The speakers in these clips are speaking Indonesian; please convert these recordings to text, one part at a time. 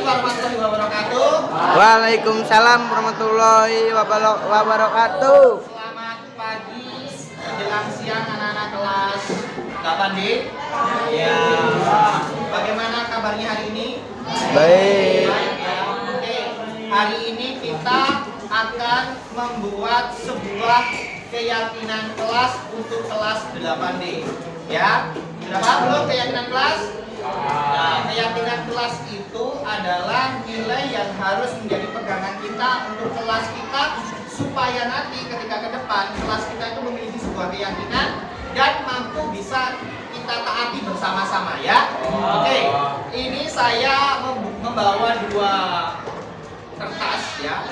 warahmatullahi wabarakatuh. Waalaikumsalam warahmatullahi wabarakatuh. Selamat pagi menjelang siang anak-anak kelas 8D. Ya. Bagaimana kabarnya hari ini? Baik. Ya. Oke. Hari ini kita akan membuat sebuah keyakinan kelas untuk kelas 8D. Ya. Sudah paham belum keyakinan kelas? Nah, keyakinan kelas itu adalah nilai yang harus menjadi pegangan kita untuk kelas kita supaya nanti ketika ke depan kelas kita itu memiliki sebuah keyakinan dan mampu bisa kita taati bersama-sama ya. Oke, ini saya membawa dua kertas ya.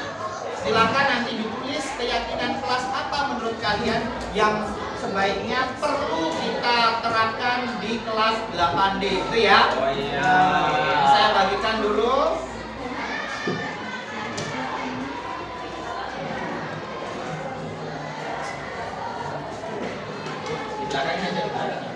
Silakan nanti ditulis keyakinan kelas apa menurut kalian yang sebaiknya perlu kita terapkan di kelas 8D itu ya. Oh iya. Saya bagikan dulu. Di belakangnya aja, di belakangnya.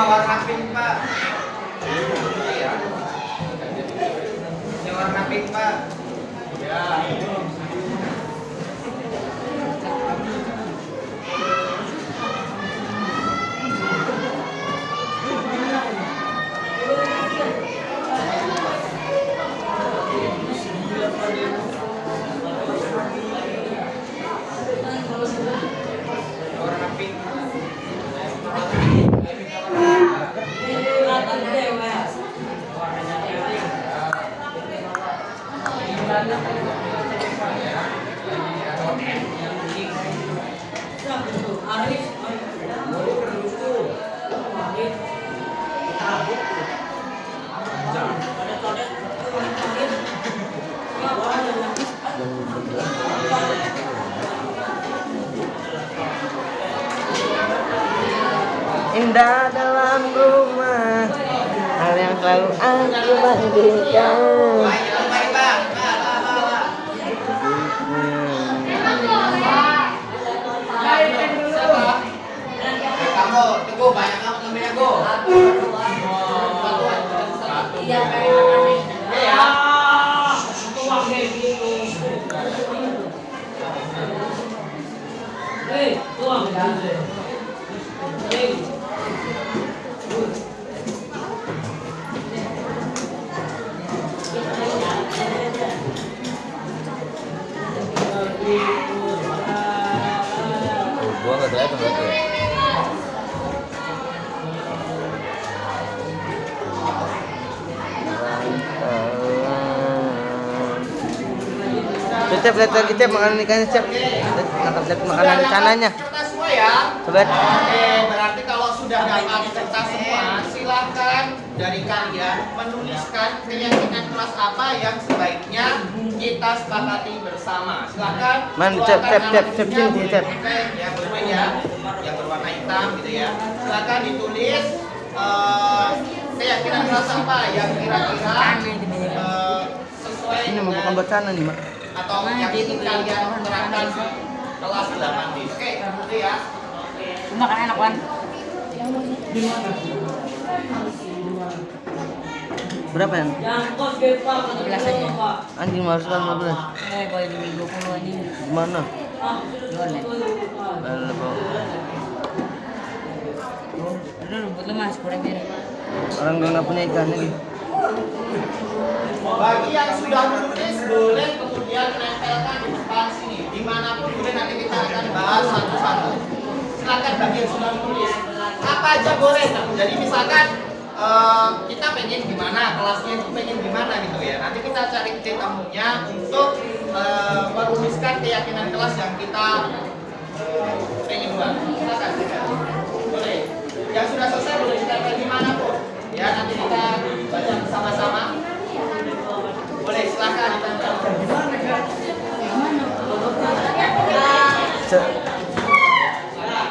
Warna pink Pak. Ini warna pink Pak. Ya. Warna pink. Indah dalam rumah, hal yang selalu aku bandingkan. Kamu, Teguh, banyak kamu temennya, Go. Gua nggak kelihatan berarti ya. Cep, lihat lagi Cep, makanan ikannya Cep. Lihat makanan cananya. Kertas semua ya. Coba. Oke, berarti kalau sudah dapat kertas semua, silakan dari kalian menuliskan keyakinan kelas apa yang sebaiknya kita sepakati bersama. Silakan. Cep, sini Cep. Ya, bermain ya, yang berwarna hitam gitu ya. Silakan ditulis keyakinan kelas apa yang kira-kira sesuai Ini mau bukan dengan bacaan nih, Mak. atau yang ingin kalian terapkan kelas 8D. Oke, itu ya. Makan enak kan? Berapa yang? 15 aja. Anjing harus 15. Boleh di 20 aja. Gimana? Jual ya. Udah rumput lu mas, kurang biar. Orang dia nggak punya ikan lagi. Bagi yang sudah menulis boleh kemudian menempelkan di depan sini. Dimanapun boleh, nanti kita akan bahas satu-satu. Silakan bagi yang sudah menulis. Apa aja boleh. Jadi misalkan kita pengen gimana, kelasnya itu pengen gimana gitu ya. Nanti kita cari temunya untuk merumuskan keyakinan kelas yang kita pengen buat. Silakan. Boleh. Yang sudah selesai boleh ditempel dimanapun. Ya, nanti kita baca bersama-sama. Boleh, silakan ditempel.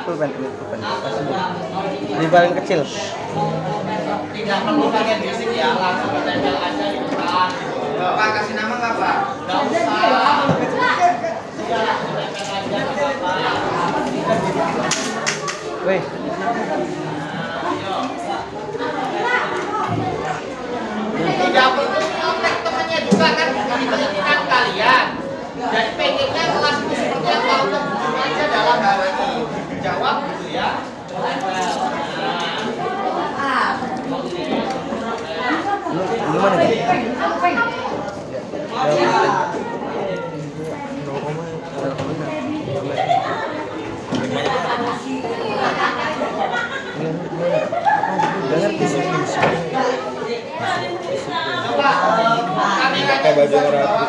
Pulpen. Ini paling kecil. Tidak perlu kalian bisik ya, langsung ketempel aja di depan. Pak kasih nama nggak Pak? Nggak usah. Sudah langsung tempel aja nggak apa-apa. Weh. Tidak perlu kontak temannya juga kan keinginan kalian. Jadi pengennya kelas itu seperti yang tahu kan aja dalam bahasa jawab gitu ya. Gimana nih? Gak ngerti sih. Coba kameranya bisa di bawah.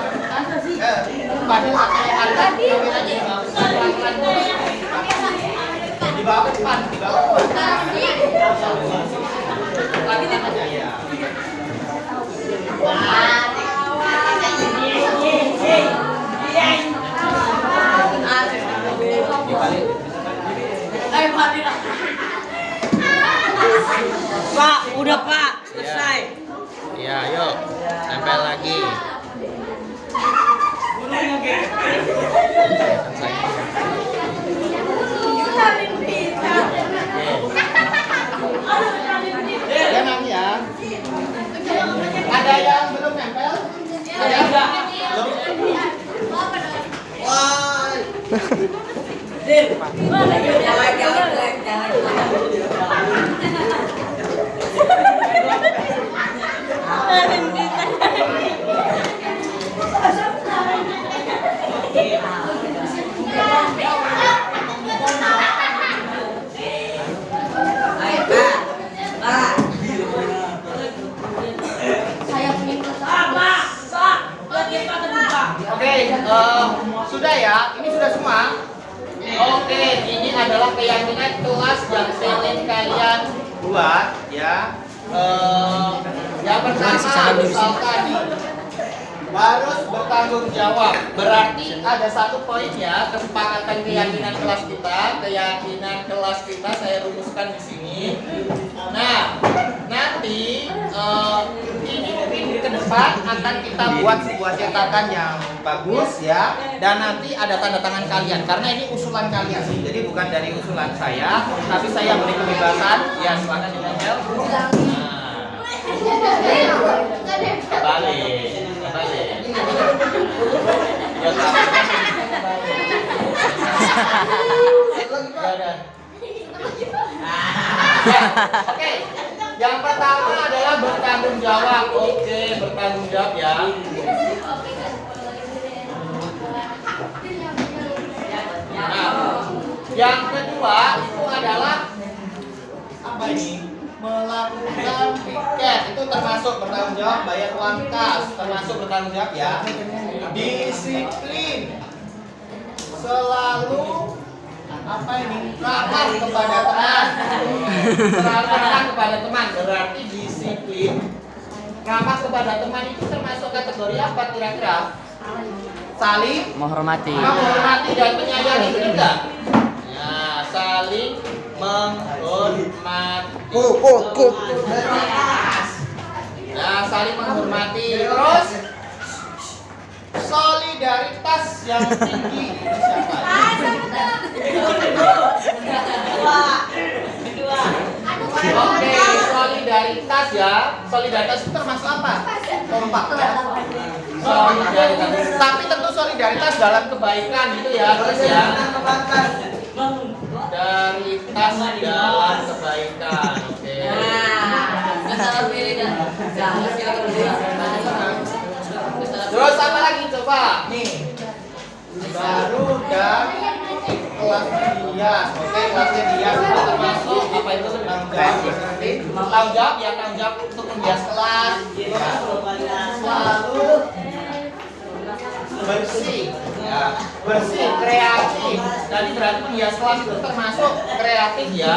Pada kameranya di bawah depan, di bawah depan. Lagi aja ya. Pak, udah Pak, selesai. Ya, yuk. Tempel lagi. Tenang ya. Ada yang belum nempel? Ada yang belum? Wah. Oke, sudah ya, ini sudah semua. Oke, ini adalah keyakinan kelas yang pengen kalian buat ya. Yang pertama soal tadi harus bertanggung jawab. Berarti ada satu poin ya, kesepakatan keyakinan kelas kita. Keyakinan kelas kita saya rumuskan di sini. Nah, nanti ini mungkin ke depan akan kita buat sebuah cetakan yang bagus ya, dan nanti ada tanda tangan kalian karena ini usulan kalian, jadi bukan dari usulan saya, tapi saya beri kebebasan. Ya, silakan ditempel. Balik. Oke, yang pertama adalah bertanggung jawab. Oke, bertanggung jawab ya. Nah, yang kedua itu adalah apa ini? Melakukan piket, itu termasuk bertanggung jawab, bayar uang kas, termasuk bertanggung jawab ya. Disiplin, selalu apa ini, ramah kepada teman, selalu ramah kepada teman, berarti disiplin. Ramah kepada teman itu termasuk kategori apa kira-kira? Saling Menghormati. menghormati dan menyayangi, benar nggak? Ya, saling menghormati. Nah, saling menghormati. Terus solidaritas yang tinggi itu siapa? Oke, solidaritas ya. Solidaritas itu termasuk apa? Kompak ya. Solidaritas. Tapi tentu solidaritas dalam kebaikan gitu ya, terus ya. Solidaritas dalam kebaikan. Oke. Terus apa lagi coba? Nih. Baru dan kelas dias. Oke, kelasnya dias itu termasuk apa itu tanggung jawab? Berarti tanggung jawab ya, tanggung jawab untuk menghias kelas. Ya. Selalu bersih, ya. Bersih, kreatif. Tadi berarti menghias kelas itu termasuk kreatif ya.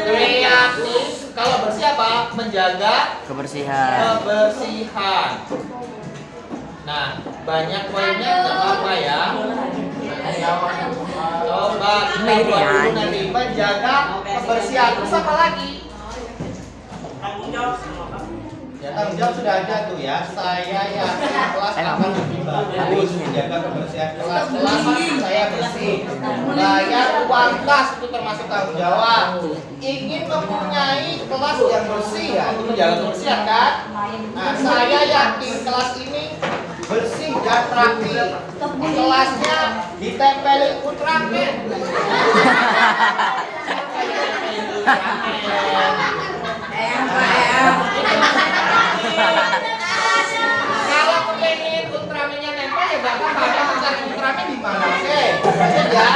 Kreatif. Kalau bersih apa? Menjaga Kebersihan. kebersihan. Nah, banyak poinnya nggak apa-apa ya. Coba kita buat dulu nanti, menjaga kebersihan. Terus apa lagi? Ya tanggung jawab sudah ada tuh ya. Saya yakin kelas akan lebih bagus menjaga kebersihan kelas. Kelas saya bersih. Bayar uang kas itu termasuk tanggung jawab. Ingin mempunyai kelas yang bersih ya, itu menjaga kebersihan kan? Nah, saya yakin kelas ini bersih dan rapi. Kelasnya ditempelin Ultraman. Kalau pengen Ultramannya nempel ya bapak cari Ultraman di mana sih? Ya,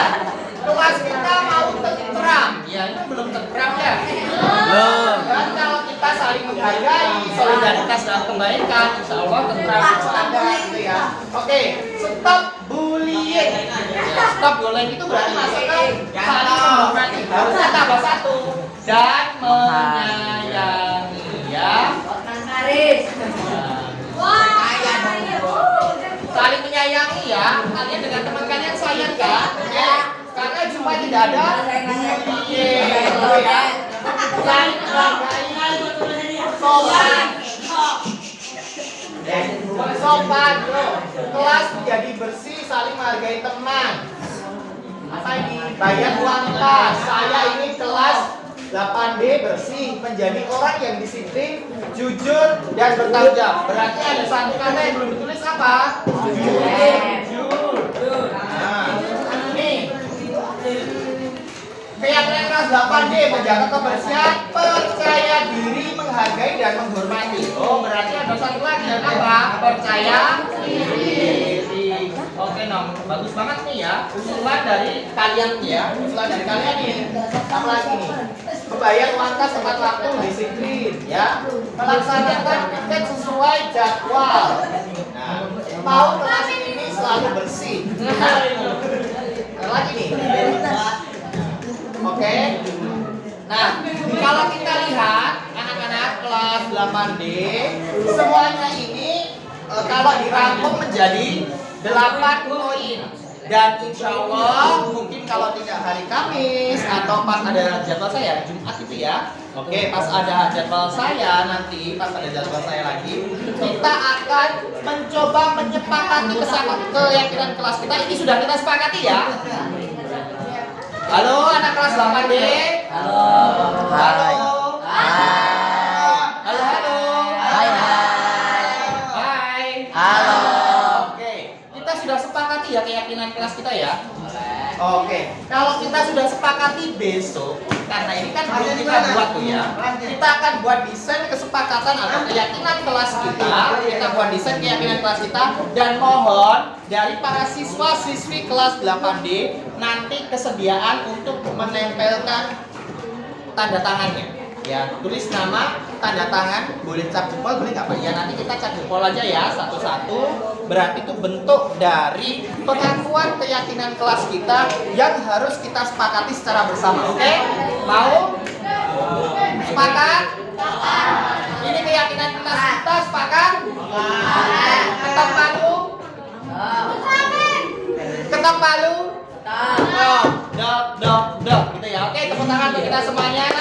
kelas kita mau tentram. Ya ini belum tentram ya. Belum. Dan kalau kita saling menghargai, solidaritas dalam kebaikan, insya Allah tentram itu ada gitu ya. Oke, stop bullying. Ya, stop bullying itu berarti maksudnya saling menghormati. Harusnya tambah satu dan menyayangi ya. Saling menyayangi ya. Kalian dengan teman kalian sayang kan? Ya. Karena supaya tidak ada bullying ya. Saling menghargai, sopan. Sopan bro. Kelas menjadi bersih, saling menghargai teman. Apa ini? Bayar uang kas. Saya ini kelas 8D bersih, menjadi orang yang disiplin, jujur, dan bertanggung jawab. Berarti ada satu kata yang belum ditulis apa? Jujur. Nah, ini keyakinan kelas 8D menjaga kebersihan, percaya diri, menghargai, dan menghormati. Oh, berarti ada satu lagi yang apa? Percaya diri. Oke, nom, bagus banget nih ya. Usulan dari kalian ya. Usulan dari kalian nih. Apa lagi nih? Membayar uang kas tepat waktu, disiplin ya. Melaksanakan piket sesuai jadwal. Nah, mau kelas ini selalu bersih. Ada lagi nih. Oke. Nah, kalau kita lihat anak-anak kelas 8D, semuanya ini kalau dirangkum menjadi 8 poin. Dan insya Allah mungkin kalau tidak hari Kamis atau pas ada jadwal saya Jumat itu ya. Oke, pas ada jadwal saya nanti, pas ada jadwal saya lagi, kita akan mencoba menyepakati keyakinan kelas kita. Ini sudah kita sepakati ya. Halo anak kelas 8D. Halo. Hai. Halo, halo. Hai. Hai. Halo. Oke, kita sudah sepakati ya keyakinan kelas kita ya. Oke, kalau kita sudah sepakati besok, karena ini kan belum kita buat tuh ya, kita akan buat desain kesepakatan atau keyakinan kelas kita buat desain keyakinan kelas kita, dan mohon dari para siswa-siswi kelas 8D nanti kesediaan untuk menempelkan tanda tangannya. Ya, tulis nama, tanda tangan, boleh cap jempol, boleh nggak Pak? Ya, nanti kita cap jempol aja ya, satu-satu. Berarti itu bentuk dari pengakuan keyakinan kelas kita yang harus kita sepakati secara bersama. Oke? Mau? Sepakat? Ini keyakinan kelas kita, sepakat? Ketok palu? Ketok palu? Dok, gitu ya. Oke, tepuk tangan untuk kita semuanya.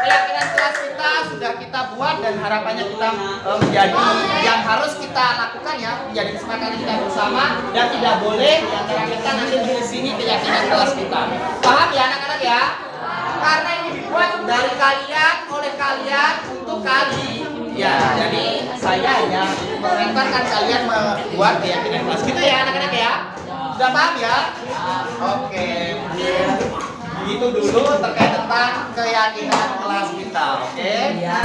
Keyakinan kelas kita sudah kita buat dan harapannya kita menjadi yang harus kita lakukan ya, menjadi kesepakatan kita bersama, dan tidak boleh di antara kita nanti menyelisihi keyakinan kelas kita. Paham ya anak-anak ya? Karena ini dibuat dari kalian, oleh kalian, untuk kalian. Ya, jadi saya hanya mengantarkan kalian membuat keyakinan kelas gitu ya anak-anak ya. Sudah paham ya? Oke. Itu dulu terkait tentang keyakinan kelas kita, oke? Ya.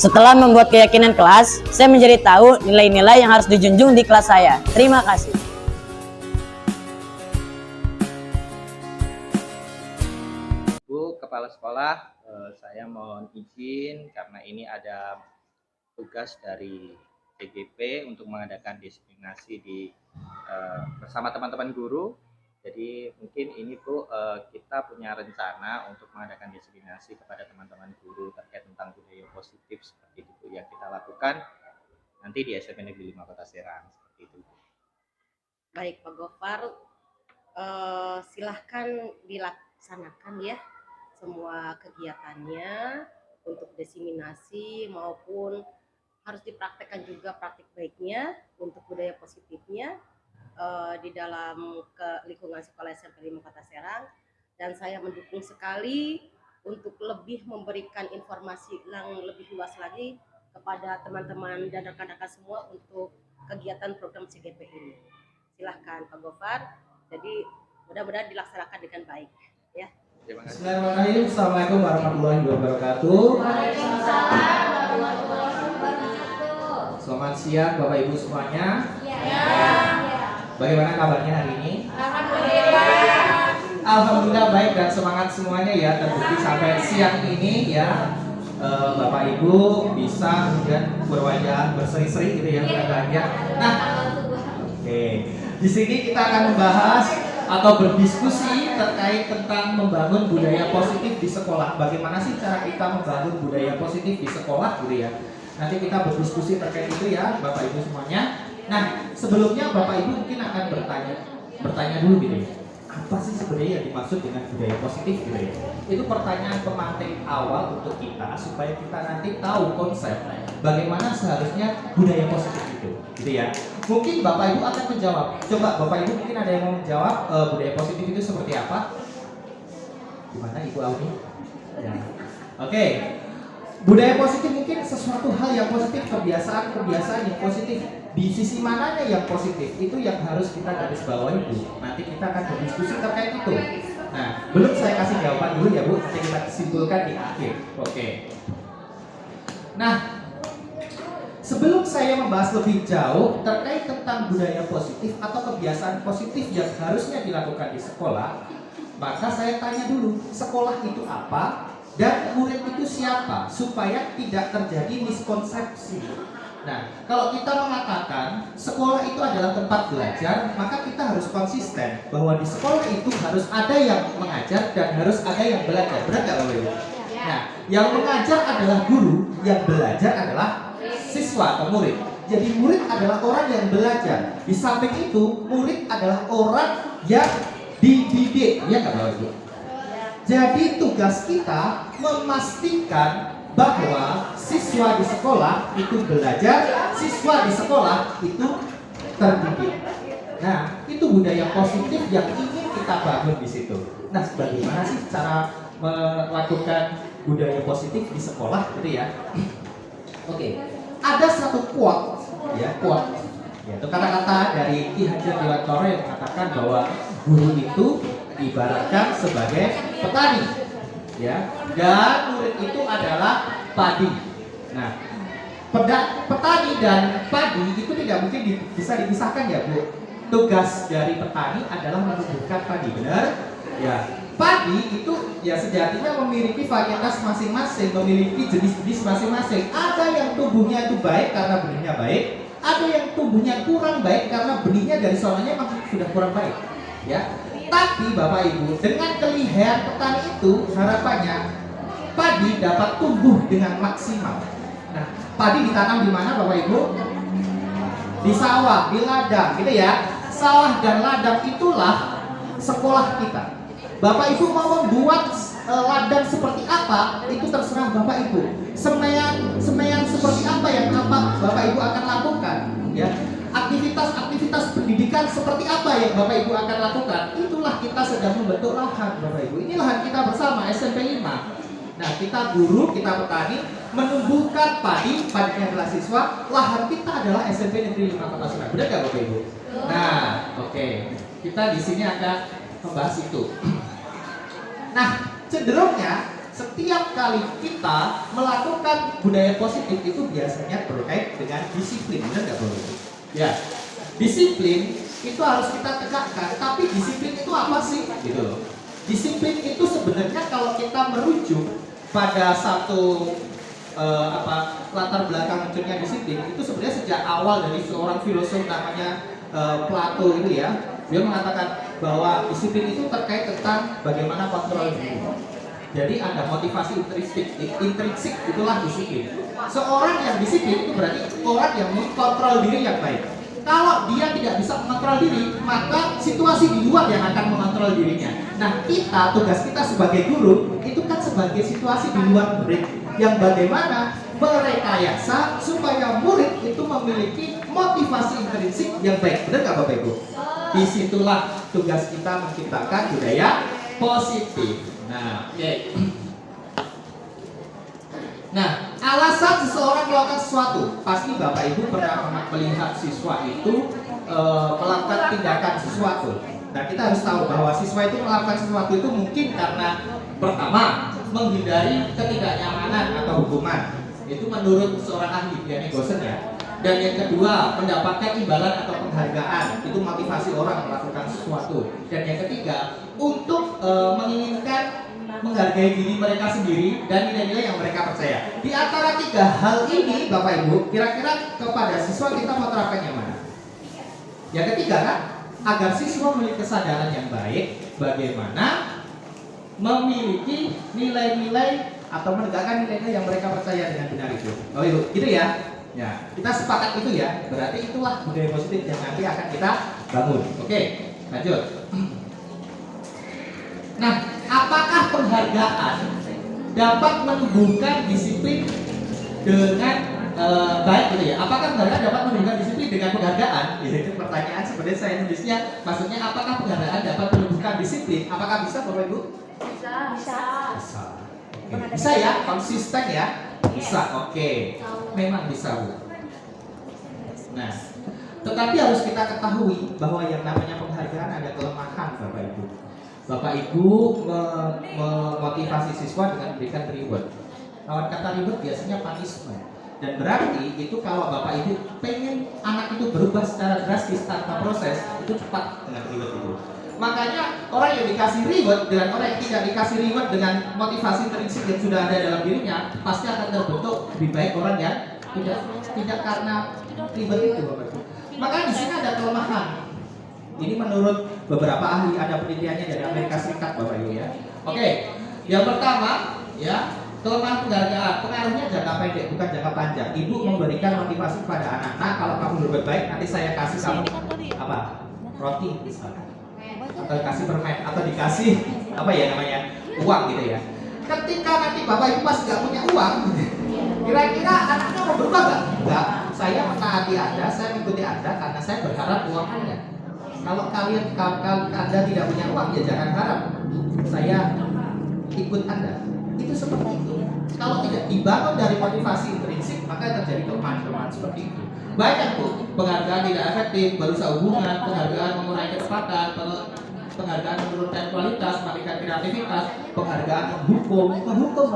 Setelah membuat keyakinan kelas, saya menjadi tahu nilai-nilai yang harus dijunjung di kelas saya. Terima kasih. Bu Kepala Sekolah, saya mohon izin karena ini ada tugas dari CGP untuk mengadakan diseminasi bersama teman-teman guru. Jadi mungkin ini Bu, kita punya rencana untuk mengadakan diseminasi kepada teman-teman guru terkait tentang budaya positif seperti itu yang kita lakukan nanti di SMP Negeri 5 Kota Serang seperti itu. Baik Pak Gofar, silahkan dilaksanakan ya semua kegiatannya untuk diseminasi maupun harus dipraktekkan juga praktik baiknya untuk budaya positifnya di dalam lingkungan sekolah SMP 5 Kota Serang, dan saya mendukung sekali untuk lebih memberikan informasi yang lebih luas lagi kepada teman-teman dan rekan-rekan semua untuk kegiatan program CGP ini. Silahkan Pak Gofar, jadi mudah-mudahan dilaksanakan dengan baik ya. Terima kasih. Bismillahirrahmanirrahim. Assalamualaikum warahmatullahi wabarakatuh. Waalaikumsalam warahmatullahi wabarakatuh. Selamat siang Bapak Ibu semuanya. Ya. Bagaimana kabarnya hari ini? Alhamdulillah. Alhamdulillah baik dan semangat semuanya ya. Terbukti sampai siang ini ya Bapak Ibu bisa kemudian berwajah berseri-seri gitu ya, berbahagia. Nah, oke. Di sini kita akan membahas atau berdiskusi terkait tentang membangun budaya positif di sekolah. Bagaimana sih cara kita membangun budaya positif di sekolah gitu ya. Nanti kita berdiskusi terkait itu ya Bapak Ibu semuanya. Nah, sebelumnya Bapak Ibu mungkin akan bertanya dulu gitu ya. Apa sih sebenarnya yang dimaksud dengan budaya positif gitu ya? Itu pertanyaan pemantik awal untuk kita supaya kita nanti tahu konsep bagaimana seharusnya budaya positif itu, gitu ya. Mungkin Bapak Ibu akan menjawab. Coba Bapak Ibu mungkin ada yang mau menjawab budaya positif itu seperti apa? Gimana Ibu Auni? Ya. Oke. Budaya positif mungkin sesuatu hal yang positif, kebiasaan yang positif. Di sisi mananya yang positif itu yang harus kita garis bawahi Bu. Nanti kita akan berdiskusi terkait itu. Nah, belum saya kasih jawaban dulu ya Bu, nanti kita simpulkan di akhir. Oke. Nah, sebelum saya membahas lebih jauh terkait tentang budaya positif atau kebiasaan positif yang harusnya dilakukan di sekolah, maka saya tanya dulu, sekolah itu apa dan murid itu siapa supaya tidak terjadi miskonsepsi. Nah, kalau kita mengatakan sekolah itu adalah tempat belajar, maka kita harus konsisten bahwa di sekolah itu harus ada yang mengajar dan harus ada yang belajar. Benar nggak Bapak Ibu? Nah, yang mengajar adalah guru, yang belajar adalah siswa atau murid. Jadi murid adalah orang yang belajar. Di samping itu, murid adalah orang yang dididik. Ya nggak Bapak Ibu? Jadi tugas kita memastikan bahwa siswa di sekolah itu belajar, siswa di sekolah itu terdidik. Nah, itu budaya positif yang ingin kita bangun di situ. Nah, bagaimana sih cara melakukan budaya positif di sekolah gitu ya? Oke, ada satu quote, ya quote, yaitu kata-kata dari Ki Hajar Dewantara yang mengatakan bahwa guru itu diibaratkan sebagai petani, ya, dan murid itu adalah padi. Nah, petani dan padi itu tidak mungkin bisa dipisahkan ya Bu. Tugas dari petani adalah menumbuhkan padi, benar? Ya, padi itu ya sejatinya memiliki varietas masing-masing, memiliki jenis-jenis masing-masing. Ada yang tumbuhnya itu baik karena benihnya baik, ada yang tumbuhnya kurang baik karena benihnya dari sononya memang sudah kurang baik, ya. Tapi Bapak Ibu, dengan kelihat petani itu harapannya padi dapat tumbuh dengan maksimal. Nah, padi ditanam di mana Bapak Ibu? Di sawah, di ladang, gitu ya. Sawah dan ladang itulah sekolah kita. Bapak Ibu mau membuat ladang seperti apa, itu terserah Bapak Ibu. Semaian seperti apa yang Bapak Ibu akan lakukan, ya. Aktivitas pendidikan seperti apa yang Bapak Ibu akan lakukan, itulah kita sedang membentuk lahan Bapak Ibu. Ini lahan kita bersama SMP 5. Nah, kita guru, kita petani menumbuhkan padinya adalah siswa, lahan kita adalah SMP Negeri 5 Kota Serang. Benar nggak Bapak Ibu? Nah, oke. Kita di sini akan membahas itu. Nah, cenderungnya setiap kali kita melakukan budaya positif itu biasanya berkait dengan disiplin, benar nggak Bapak Ibu? Ya, disiplin itu harus kita tegakkan. Tapi disiplin itu apa sih? Gitu loh. Disiplin itu sebenarnya kalau kita merujuk pada satu latar belakang munculnya disiplin itu sebenarnya sejak awal dari seorang filosof namanya Plato itu ya. Dia mengatakan bahwa disiplin itu terkait tentang bagaimana kontrol diri. Jadi ada motivasi intrinsik itulah disiplin. Seorang yang disiplin itu berarti orang yang mengkontrol diri yang baik. Kalau dia tidak bisa mengontrol diri, maka situasi di luar yang akan mengontrol dirinya. Nah, tugas kita sebagai guru itu kan sebagai situasi di luar murid yang bagaimana merekayasa supaya murid itu memiliki motivasi intrinsik yang baik. Benar nggak Bapak Ibu? Disitulah tugas kita menciptakan budaya positif. Nah, oke. Nah, alasan seseorang melakukan sesuatu, pasti Bapak Ibu pernah melihat siswa itu melakukan tindakan sesuatu. Nah, kita harus tahu bahwa siswa itu melakukan sesuatu itu mungkin karena pertama menghindari ketidaknyamanan atau hukuman. Itu menurut seorang ahli Diane Gosen ya. Dan yang kedua, mendapatkan imbalan atau penghargaan. Itu motivasi orang melakukan sesuatu. Dan yang ketiga, untuk menginginkan menghargai diri mereka sendiri dan nilai-nilai yang mereka percaya. Di antara tiga hal ini, Bapak Ibu, kira-kira kepada siswa kita mau terapkan yang mana? Yang ketiga kan, agar siswa memiliki kesadaran yang baik, bagaimana memiliki nilai-nilai atau menegakkan nilai-nilai yang mereka percaya dengan benar itu. Oh Ibu, gitu ya? Ya, kita sepakat itu ya. Berarti itulah budaya positif yang nanti akan kita bangun. Oke, lanjut. Nah, apakah penghargaan dapat menumbuhkan disiplin dengan baik gitu ya? Apakah penghargaan dapat menumbuhkan disiplin dengan penghargaan? Ya, itu pertanyaan sebenarnya saya nulisnya. Maksudnya apakah penghargaan dapat menumbuhkan disiplin? Apakah bisa Bapak Ibu? Bisa. Bisa. Oke. Bisa ya, konsisten ya? Bisa. Oke. Memang bisa Bu. Nah, tetapi harus kita ketahui bahwa yang namanya penghargaan ada kelemahan Bapak Ibu. Bapak Ibu memotivasi siswa dengan memberikan reward. Lawan kata reward biasanya punishment. Dan berarti itu kalau Bapak Ibu pengen anak itu berubah secara drastis tanpa proses, itu cepat dengan reward itu. Makanya orang yang dikasih reward dengan orang yang tidak dikasih reward dengan motivasi intrinsik yang sudah ada dalam dirinya, pasti akan terbentuk lebih baik orang yang tidak karena reward itu Bapak Ibu. Makanya di sini ada kelemahan. Ini menurut beberapa ahli, ada penelitiannya dari Amerika Serikat Bapak Ibu ya. Oke, yang pertama ya, kelemahan penghargaan, pengaruhnya jangka pendek bukan jangka panjang. Ibu memberikan motivasi kepada anak, nah kalau kamu berbuat baik nanti saya kasih kamu apa? Roti misalkan, atau dikasih permen, atau dikasih apa ya namanya, uang gitu ya. Ketika nanti Bapak Ibu pas nggak punya uang, kira-kira anaknya mau berubah nggak? Enggak, saya mentaati Anda, saya mengikuti Anda karena saya berharap uang Anda. Kalau Anda tidak punya uang, ya jangan harap saya ikut Anda. Itu seperti itu. Kalau tidak dibangun dari motivasi intrinsik, maka terjadi kelemahan-kelemahan seperti itu. Banyak tuh, penghargaan tidak efektif, merusak hubungan, penghargaan mengurangi kecepatan, penghargaan menurunkan kualitas, mematikan kreativitas, penghargaan menghukum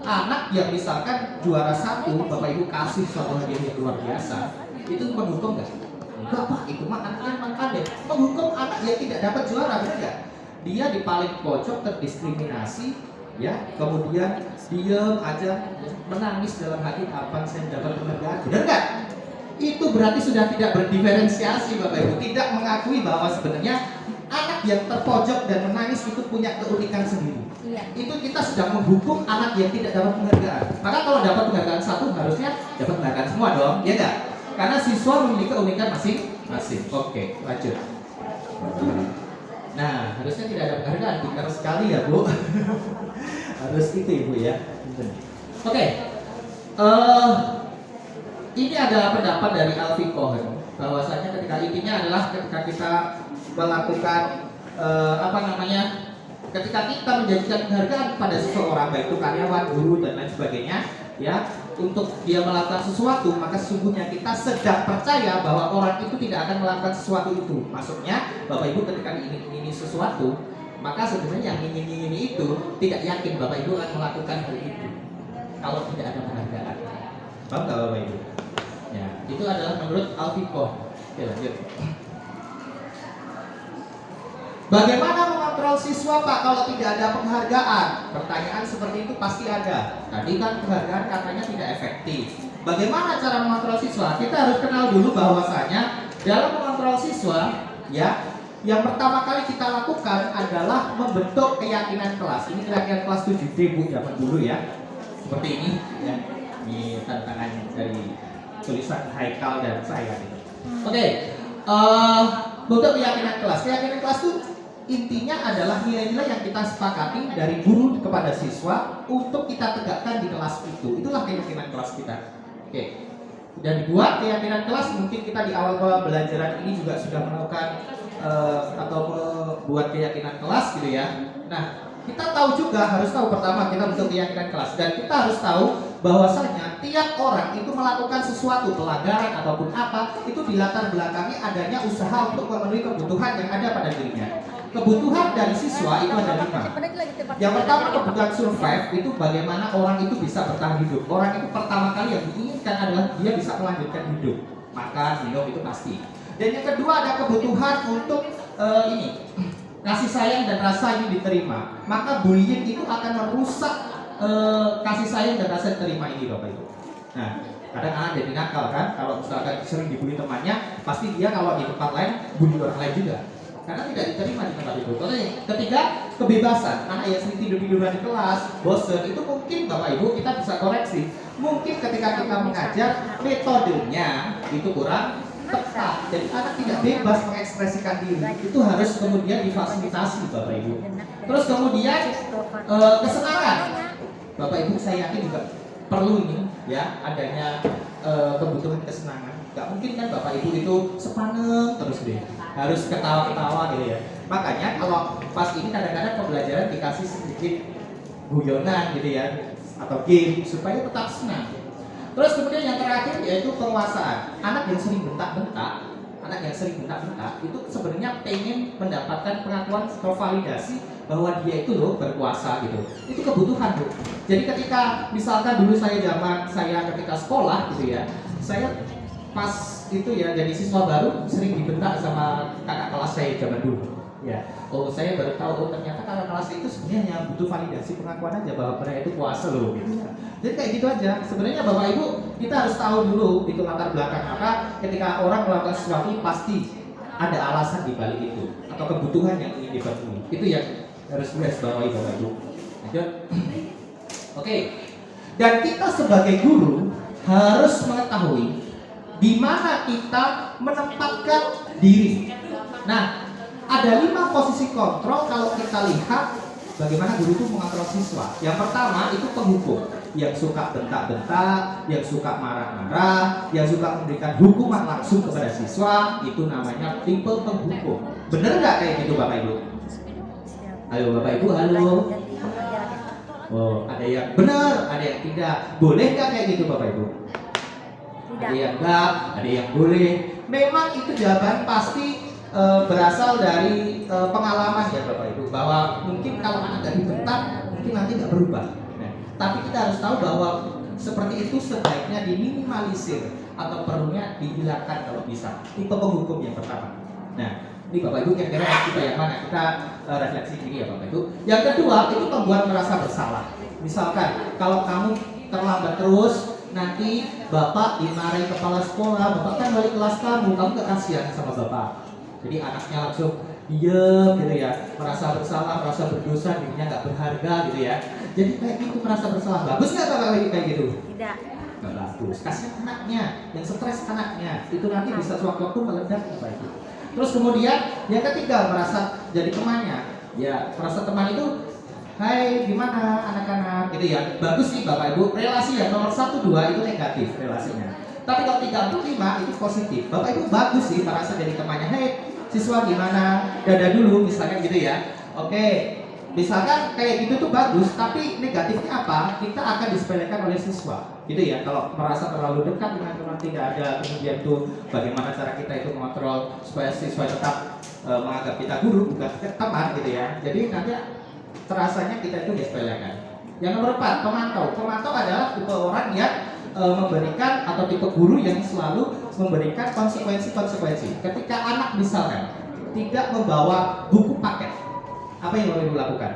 anak yang misalkan juara 1, Bapak Ibu kasih suatu hadiah yang luar biasa, itu menghukum nggak? Bapak itu mah anaknya pandai menghukum anak yang tidak dapat juara, benar nggak? Dia di paling pojok terdiskriminasi, ya, kemudian diam aja menangis dalam hati apa saya dapat penghargaan, benar nggak? Itu berarti sudah tidak berdiferensiasi Bapak Ibu, tidak mengakui bahwa sebenarnya anak yang terpojok dan menangis itu punya keunikan sendiri. Itu kita sedang menghukum anak yang tidak dapat penghargaan. Maka kalau dapat penghargaan satu harusnya dapat penghargaan semua dong, ya nggak? Karena siswa memiliki keunikan masing-masing. Oke, lanjut. Nah, harusnya tidak ada penghargaan, pintar sekali ya Bu. Harus itu Ibu ya. Oke. Ini ada pendapat dari Alfie Cohen bahwasanya intinya adalah ketika kita melakukan ketika kita menjadikan penghargaan pada seseorang, baik itu karyawan, guru dan lain sebagainya, ya, untuk dia melakukan sesuatu, maka sesungguhnya kita sedang percaya bahwa orang itu tidak akan melakukan sesuatu itu. Maksudnya Bapak Ibu ketika diiming-imingi sesuatu, Maka sebenarnya yang ingin itu tidak yakin Bapak Ibu akan melakukan hal itu kalau tidak ada penghargaan. Paham nggak Bapak Ibu? Ya, itu adalah menurut Alfiko. Oke, lanjut. Bagaimana mengontrol siswa Pak kalau tidak ada penghargaan? Pertanyaan seperti itu pasti ada. Tadi kan penghargaan katanya tidak efektif. Bagaimana cara mengontrol siswa? Kita harus kenal dulu bahwasanya dalam mengontrol siswa, ya, yang pertama kali kita lakukan adalah membentuk keyakinan kelas. Ini keyakinan kelas 7D Bu, zaman dulu ya. Seperti ini ya. Ini tantangan dari tulisan Haikal dan saya gitu. Oke. Bentuk keyakinan kelas. Keyakinan kelas itu intinya adalah nilai-nilai yang kita sepakati dari guru kepada siswa untuk kita tegakkan di kelas itu. Itulah keyakinan kelas kita. Oke. Dan buat keyakinan kelas mungkin kita di awal pembelajaran ini juga sudah melakukan atau membuat keyakinan kelas gitu ya. Nah, kita tahu juga, harus tahu pertama kita bentuk keyakinan kelas, dan kita harus tahu bahwasanya tiap orang itu melakukan sesuatu pelanggaran ataupun apa itu dilatar belakangi adanya usaha untuk memenuhi kebutuhan yang ada pada dirinya. Kebutuhan dari siswa itu ada 5. Yang pertama kebutuhan survive, itu bagaimana orang itu bisa bertahan hidup. Orang itu pertama kali yang diinginkan adalah dia bisa melanjutkan hidup, makan, minum itu pasti. Dan yang kedua ada kebutuhan untuk kasih sayang dan rasa ini diterima. Maka bullying itu akan merusak kasih sayang dan rasa diterima ini Bapak Ibu. Nah, kadang anak jadi nakal kan, kalau misalkan sering dibully temannya, pasti dia kalau di tempat lain bully orang lain juga. Karena tidak diterima di tempat itu. Ketiga, kebebasan. Anak yang sering tidur-tiduran di kelas, bosen, itu mungkin Bapak Ibu kita bisa koreksi. Mungkin ketika kita mengajar, metodenya itu kurang tepat. Jadi anak tidak bebas mengekspresikan diri. Itu harus kemudian difasilitasi Bapak Ibu. Terus kemudian kesenangan. Bapak Ibu saya yakin juga perlu ini ya, adanya kebutuhan kesenangan. Gak mungkin kan Bapak Ibu itu sepaneng terus deh, harus ketawa-ketawa gitu ya. Makanya kalau pas ini kadang-kadang pembelajaran dikasih sedikit guyonan gitu ya, atau game supaya tetap senang. Terus kemudian yang terakhir yaitu penguasaan. Anak yang sering bentak-bentak, itu sebenarnya pengen mendapatkan pengakuan atau validasi bahwa dia itu loh berkuasa gitu. Itu kebutuhan Bu. Jadi ketika misalkan dulu saya ketika sekolah gitu ya, saya pas itu ya jadi siswa baru sering dibentak sama kakak kelas saya zaman dulu. Ya, saya baru tahu ternyata kakak kelas itu sebenarnya butuh validasi pengakuan aja bahwa mereka itu kuasa loh. Gitu. Jadi kayak gitu aja. Sebenarnya Bapak Ibu kita harus tahu dulu itu latar belakang apa. Ketika orang melakukan sesuatu pasti ada alasan di balik itu atau kebutuhan yang ingin dipenuhi. Itu yang harus digarisbawahi Bapak Ibu. Lanjut. Oke. Dan kita sebagai guru harus mengetahui di mana kita menempatkan diri. Nah, ada 5 posisi kontrol kalau kita lihat bagaimana guru itu mengontrol siswa. Yang pertama itu penghukum, yang suka bentak-bentak, yang suka marah-marah, yang suka memberikan hukuman langsung kepada siswa, itu namanya tipe penghukum. Bener nggak kayak gitu Bapak Ibu? Halo Bapak Ibu, halo. Oh, ada yang benar, ada yang tidak. Boleh nggak kayak gitu Bapak Ibu? Ada yang enggak, ada yang boleh. Memang itu jawaban pasti berasal dari pengalaman ya Bapak Ibu, bahwa mungkin kalau anak nggak dibentak mungkin nanti nggak berubah. Nah, tapi kita harus tahu bahwa seperti itu sebaiknya diminimalisir atau perlunya dihilangkan kalau bisa. Tipe penghukum yang pertama. Nah, ini Bapak Ibu kira-kira kita yang mana? Kita refleksi diri ya Bapak Ibu. Yang kedua itu membuat merasa bersalah. Misalkan kalau kamu terlambat terus, nanti Bapak dimarahi kepala sekolah, Bapak kan balik kelas kamu gak kasihan sama Bapak. Jadi anaknya langsung diem gitu ya, merasa bersalah, merasa berdosa, dirinya gak berharga gitu ya. Jadi kayak gitu merasa bersalah. Bagus gak Bapak kayak gitu? Tidak. Gak bagus. Kasihan anaknya, yang stres anaknya, itu nanti bisa sewaktu-waktu meledak Bapak Ibu. Terus kemudian yang ketiga merasa jadi temannya. Ya, merasa teman itu, hai gimana anak-anak gitu ya. Bagus sih Bapak Ibu. Relasi ya nomor 1, 2 itu negatif relasinya. Tapi kalau 3, 4, 5 itu positif. Bapak Ibu bagus sih merasa jadi temannya. Hei siswa gimana? Dadah dulu misalnya gitu ya. Oke. Misalkan kayak gitu tuh bagus, tapi negatifnya apa? Kita akan disepelekan oleh siswa, gitu ya. Kalau merasa terlalu dekat dengan teman, tidak ada kemudian tuh bagaimana cara kita itu mengontrol supaya siswa tetap menganggap kita guru bukan teman, gitu ya. Jadi nanti terasanya kita itu disepelekan. Yang nomor 4, pemantau. Pemantau adalah tipe orang yang memberikan atau tipe guru yang selalu memberikan konsekuensi-konsekuensi. Ketika anak misalkan tidak membawa buku paket, apa yang boleh dilakukan?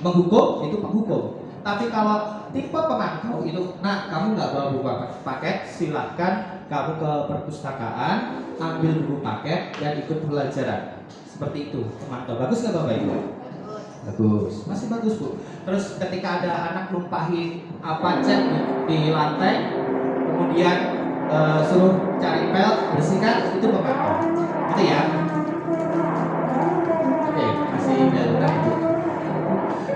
Menghukum, itu penghukum. Tapi kalau tipe pemantau itu, nah kamu nggak bawa buku paket, silahkan kamu ke perpustakaan, ambil buku paket dan ikut pelajaran. Seperti itu pemantau. Bagus nggak Bapak Ibu? Bagus, masih bagus Bu. Terus ketika ada anak numpahin apa cat di lantai, kemudian suruh cari pel, bersihkan, itu pemantau. Gitu ya. Oke, masih dalam itu.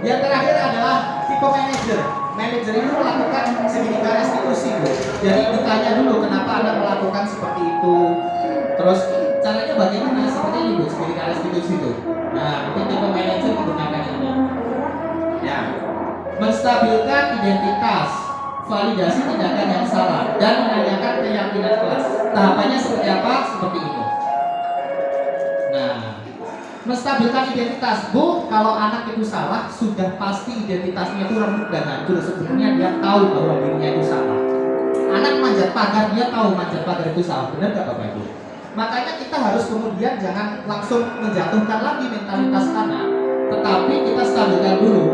Yang terakhir adalah tipe manajer. Manajer itu melakukan segitiga restitusi, Bu. Jadi ditanya dulu kenapa Anda melakukan seperti itu. Terus caranya bagaimana? Seperti ini Bu, segitiga restitusi itu. Nah, itu tipe manajer menggunakan ini. Ya, menstabilkan identitas, validasi tindakan yang salah, dan menanyakan keyakinan kelas. Tahapannya seperti apa? Seperti ini. Nah, menstabilkan identitas, Bu. Kalau anak itu salah, sudah pasti identitasnya itu remuk dan hancur. Sebenarnya dia tahu bahwa dirinya itu salah. Anak manjat pagar, dia tahu manjat pagar itu salah. Benar nggak Bapak Ibu? Makanya kita harus kemudian jangan langsung menjatuhkan lagi mentalitas anak, tetapi kita stabilkan dulu.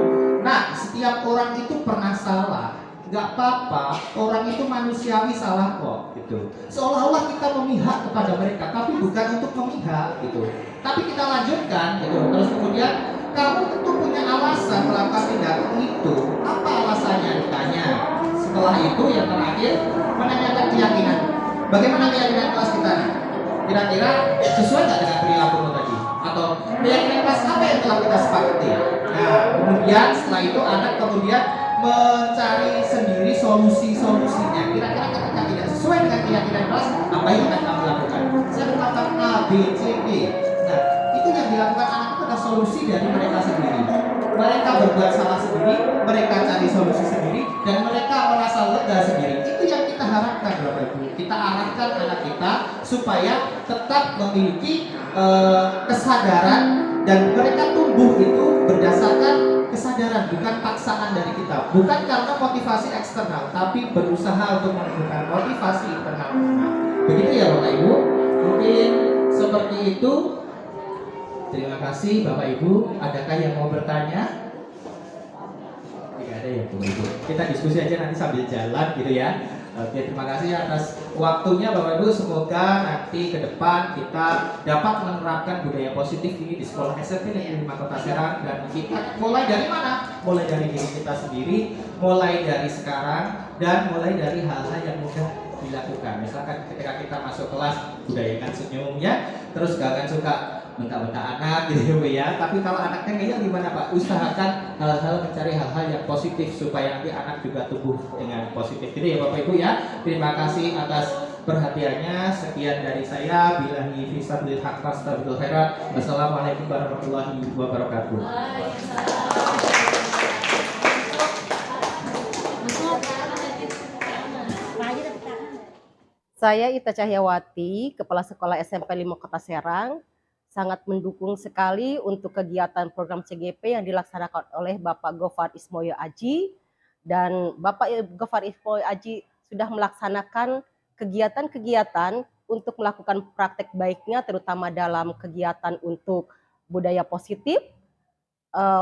Nah, setiap orang itu pernah salah. Nggak apa-apa, orang itu manusiawi salah kok, gitu. Seolah-olah kita memihak kepada mereka, tapi bukan untuk memihak, gitu. Tapi kita lanjutkan, gitu. Terus kemudian kamu tentu punya alasan melakukan tindakan itu. Apa alasannya? Ditanya. Setelah itu yang terakhir menanyakan keyakinan. Bagaimana keyakinan kelas kita? Kira-kira sesuai nggak dengan perilaku tadi? Atau keyakinan kelas apa yang telah kita sepakati? Nah, kemudian setelah itu anak kemudian mencari sendiri solusi-solusinya. Kira-kira ketika tidak sesuai dengan keyakinan kelas, apa yang akan kamu lakukan? Saya melakukan A, B, C, D. Nah, itu yang dilakukan anak itu adalah solusi dari mereka sendiri. Mereka berbuat salah sendiri, mereka cari solusi sendiri, dan mereka merasa lega sendiri. Itu yang kita harapkan, Bapak Ibu. Kita arahkan anak kita supaya tetap memiliki kesadaran, dan mereka tumbuh itu berdasarkan kesadaran, bukan paksaan dari kita, bukan karena motivasi eksternal, tapi berusaha untuk menemukan motivasi internal. Begitu ya Bapak Ibu, mungkin seperti itu. Terima kasih Bapak Ibu. Adakah yang mau bertanya? Tidak ada ya Bapak Ibu. Kita diskusi aja nanti sambil jalan gitu ya. Oke, terima kasih atas waktunya Bapak Ibu. Semoga nanti ke depan kita dapat menerapkan budaya positif ini di sekolah SMP Negeri 5 Kota Serang. Dan kita mulai dari mana? Mulai dari diri kita sendiri, mulai dari sekarang, dan mulai dari hal-hal yang mudah dilakukan. Misalkan ketika kita masuk kelas, budayakan senyumnya. Terus gak akan suka bentak-bentak anak gitu ya. Tapi kalau anaknya kayaknya gimana Pak? Usahakan hal-hal, mencari hal-hal yang positif supaya nanti anak juga tumbuh dengan positif. Gitu ya Bapak Ibu ya. Terima kasih atas perhatiannya. Sekian dari saya. Billahi fisabilil haq wastabiqul khairat. Wassalamualaikum warahmatullahi wabarakatuh. Saya Ita Cahyawati, Kepala Sekolah SMP 5 Kota Serang, sangat mendukung sekali untuk kegiatan program CGP yang dilaksanakan oleh Bapak Gofar Ismoyo Aji. Dan Bapak Gofar Ismoyo Aji sudah melaksanakan kegiatan-kegiatan untuk melakukan praktek baiknya, terutama dalam kegiatan untuk budaya positif.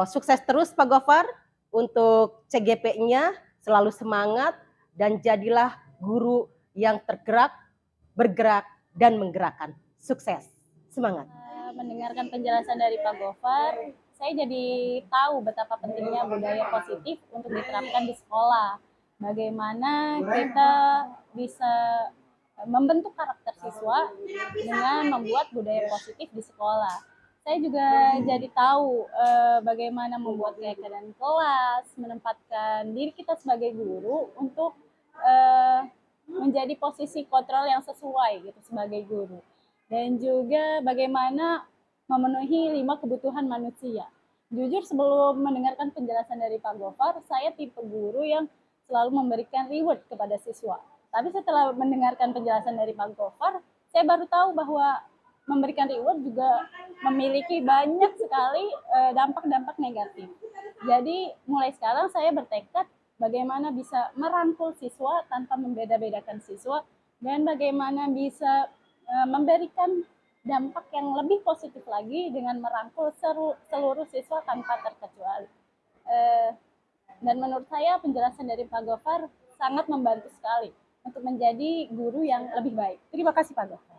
Sukses terus Pak Gofar untuk CGP-nya, selalu semangat dan jadilah guru yang tergerak, bergerak, dan menggerakkan. Sukses, semangat. Mendengarkan penjelasan dari Pak Gofar, saya jadi tahu betapa pentingnya budaya positif untuk diterapkan di sekolah. Bagaimana kita bisa membentuk karakter siswa dengan membuat budaya positif di sekolah. Saya juga jadi tahu bagaimana membuat keyakinan kelas, menempatkan diri kita sebagai guru untuk menjadi posisi kontrol yang sesuai gitu sebagai guru, dan juga bagaimana memenuhi 5 kebutuhan manusia. Jujur sebelum mendengarkan penjelasan dari Pak Gofar, saya tipe guru yang selalu memberikan reward kepada siswa. Tapi setelah mendengarkan penjelasan dari Pak Gofar, saya baru tahu bahwa memberikan reward juga memiliki banyak sekali dampak-dampak negatif. Jadi mulai sekarang saya bertekad bagaimana bisa merangkul siswa tanpa membeda-bedakan siswa dan bagaimana bisa memberikan dampak yang lebih positif lagi dengan merangkul seluruh siswa tanpa terkecuali. Dan menurut saya penjelasan dari Pak Gofar sangat membantu sekali untuk menjadi guru yang lebih baik. Terima kasih Pak Gofar.